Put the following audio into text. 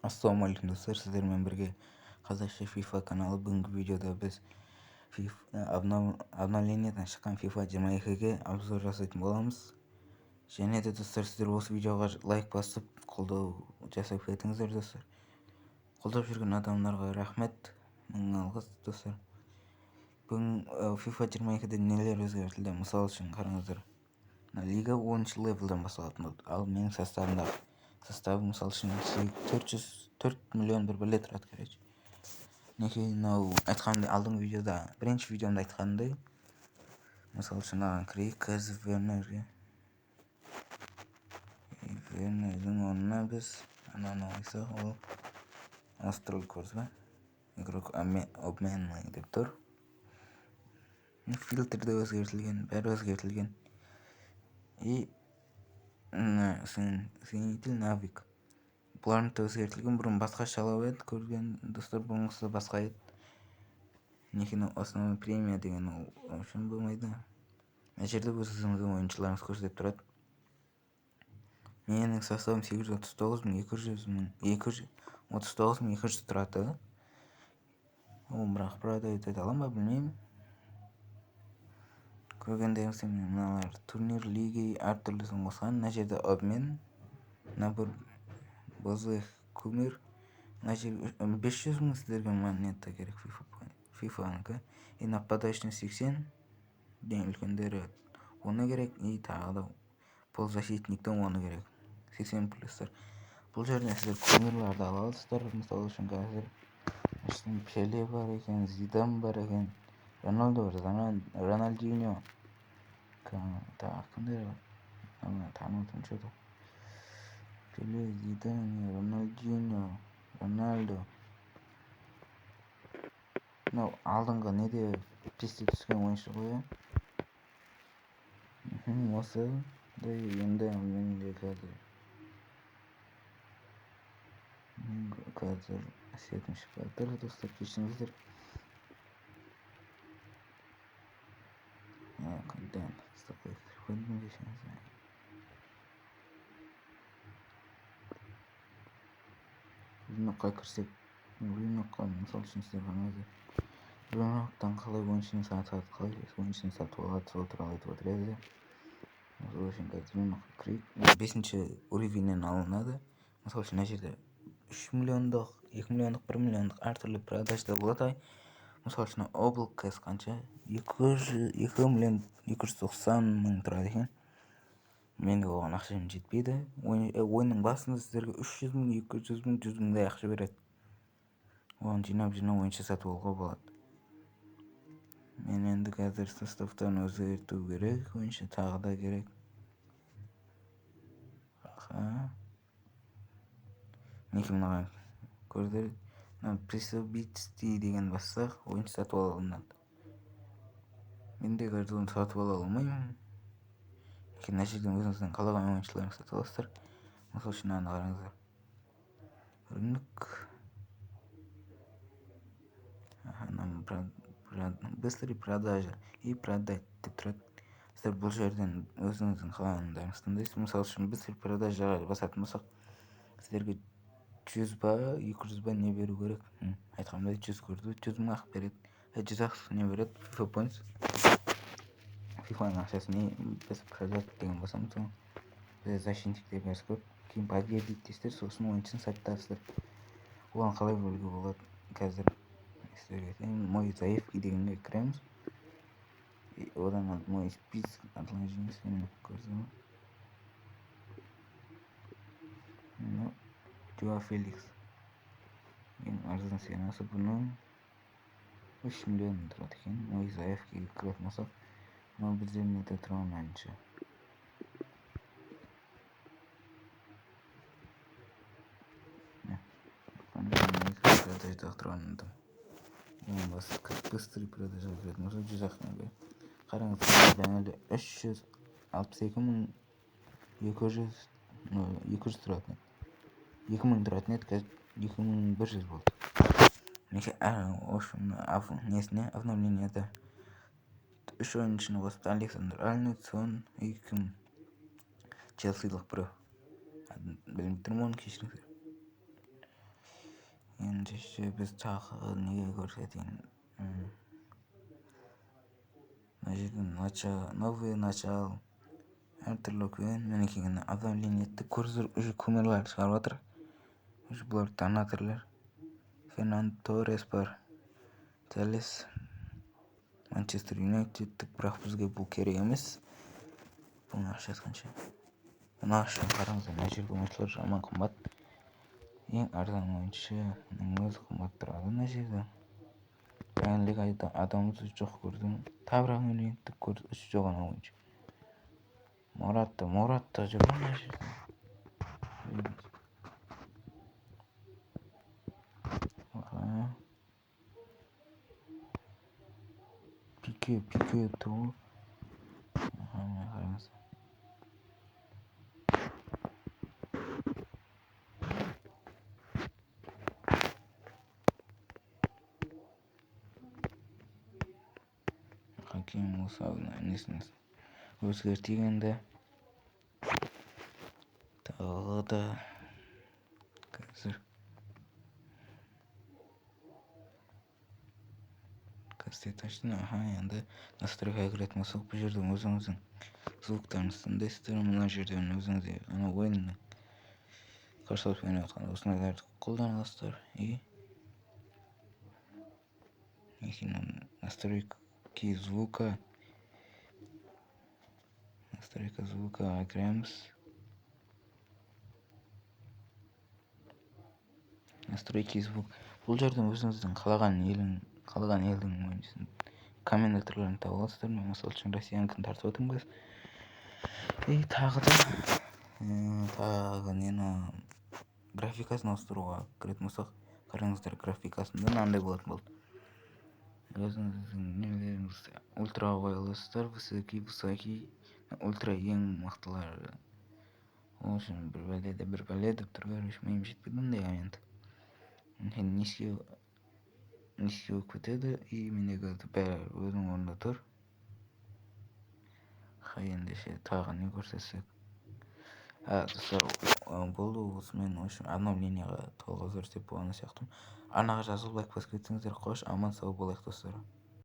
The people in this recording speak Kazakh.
Ассалаумағалейкум достар, сіздермен бірге қазақша FIFA каналы. Бүгінгі видеода біз обновлениеден шыққан FIFA 22-ге обзор жасайтын боламыз. Және де достар, сіздер осы видеоға лайк басып қолдау жасап кетіңіздер достар. Қолдап жүрген адамдарға рахмет, мың алғыс достар. Бүгін FIFA 22-де нелер өзгертілді? Мысал үшін қараңыздар, лига 10-шы левелден басталатын, ал менің составы мысал үшін 404 миллион бір билет тұрады, короче. Неке мынау айтқанымдай, алдыңғы видеода, бірінші видеомда айтқанымдай, мысал үшін мынаған кірейік, қазір Вернердің орнына біз ананы ойсақ, ол настрой көрді ба? Игрок обменный деп тұр. Фильтрді өзгертілген, бәрі өзгертілген. И сенитель навик. Бұлардың да өзгертілген, бұрын басқа шалау еді, көрген достар, бұрынғысы басқа еді. Некені основной премия деген ол үшін болмайды. Мына жерде өзіңіздің ойыншыларыңыз көрсетіп тұрады. Менің составым 839.200 тұрады. Ол бірақ продать ете аламын ба білмеймін. Көргендеріңізде мыналар турнир, лиги әртүрлісін қосқан. Мына жерде обмен, набор бозых кумир. Мына жерде 500 мың сіздерге монета керек FIFA-нікі. И нападающий 80, ең үлкендері 10 керек. И тағы да полузащитниктен 10 керек. 80 плюстар. Бұл жерден сіздер кумирларды ала аласыздар. Мысалы үшін қазір Пеле бар екен, Зидан бар екен, Роналдо бар, Рональдиньо. Так, кімдер бар? Танытым что-то. Пеле, Зидан, Рональдиньо, Рональдо. Мынау алдыңғы неде песте түскен ойыншы ғой, осы да енді менде қазір әсетім шығып жатыр достар, кешіріңіздер. Рынокқа кірсек, рынокқа мысал үшін сіздер қараңыздар. Рыноктан қалай ойыншыны сатады, қалай ойыншыны сатып алады, сол туралы айтып отыр еді. Мысал үшін қазір рынокқа кірейік. 5-ші уровеньнен алынады. Мысал үшін мына жерде 3 миллиондық, 2 миллиондық, 1 миллиондық әртүрлі продажда болады. Мысал үшін облак қанша? 2 миллион 290 мың тұрады екен. Менде оған ақшам жетпейді. Ойынның басында сіздерге 300 мың, 200 мың, 100 мыңдай ақша береді. Оған жинап ойыншы сатып алуға болады. Мен енді қазір составтан өзгерту керек, ойыншы тағы да керек. Неке мынаған көрдер, присобитсти деген бассақ, ойыншы сатып ала алынады. Менде қазір оны сатып ала алмаймын. Мына жерден өзіңіздің қалаған ойыншыларыңызды сатып аласыздар. Мысал үшін аны қараңыздар. Рынок. Быстрый продажа и продать деп тұрады. Сіздер бұл жерден өзіңіздің қалағандарыңызды таңдайсыз. Мысал үшін быстрый продажаға басатын болсақ, сіздерге 100 ба, 200 ба не беру керек? Айтқанымдай 100 көрді, 100 мың ақ береді. 100 ақ не береді, FIFA points. FIFA-ның ақшасын біз продать деген болсамыз, біз защитникте беріс көп. Кейін победить дейсіздер, сосын ойыншыны сатасыздар. Оған қалай бөлуге болады? Қазір мой заявки дегенге кіреміз. Одан мой список отложений көрсем. Жуа Феликс. Ең арзан сенасы бұның 3 миллион тұрады екен. Мой заявки кіретін болсақ, мынау бізде неде тұрған әнші. Продаждақ тұрған адам. Ең басы быстрый продажа беретін болса 100 ақына бер. Қараңыз, бәңілі 362 мың 200 тұратын еді. 2 мың тұратын еді, қазір 2100 болды. Неке несіне обновленияда 3 ойыншыны қосып, Александр Арнольд, сон и кім Челсилық біреу. Білмей тұрмын оны, кешіріңіздер. ендеше біз тағы неге көрсетейін. Мына жерден новый начал әртүрлі көен мінекей обновление етті. Көрсіздер уже көмірлерді шығарып жатыр. Уже бұлар донатерлер. Фернандо Торрес бар, Телес, Манчестер Юнайтедтік, бірақ бізге бұл керек емес. Бұның ақшасы қанша? Мына ақша қараңыздар, мына жерде ойыншылар жаман қымбат. Ең арзан ойыншының өзі қымбат тұрады мына жерде. Бәрінлік адамымыз жоқ көрдім. Табырақ миллиондік көрді, үші жоқ ана ойыншы. Моратта жүр мына жерде. Пике тұр. Қараңыз. Хаким Мусаевна несін өзгертегенді. Тағы да қазір кастеташтың енді настройға кіретін болсақ, бұл жерден өзіңіздің звуктарын тыңдайсыздар. Мына жерден өзіңізде ана ойынның қарсылас ойнап жатқан осындайларды қолданасыздар. И настройки звука кіреміз. Настройки звук. Бұл жерден өзіңіздің қалаған елдің ойыншысын комментаторларын таба аласыздар. Мен мысалы үшін Россиянікін тартып отырмын. И тағы нені графикасын ауыстыруға кіретін болсақ, қараңыздар, графикасында мынандай болатын болды. Өзіңіздің нелеріңіз ультра қоя аласыздар, высокий, ультра ең мықтылары. Ол үшін бір бәле деп тұр. Короче, миым жетпеді мындай момент. Низкий болып кетеді, и менегі бәрі өзінің орнында тұр. Ендеше тағы не көрсетсек. Достар, болды осымен обновлениеға толық өзгерістер болғаны сияқты. Арнаға жазылып лайк басып кетсеңіздер, қош, аман сау болайық достар.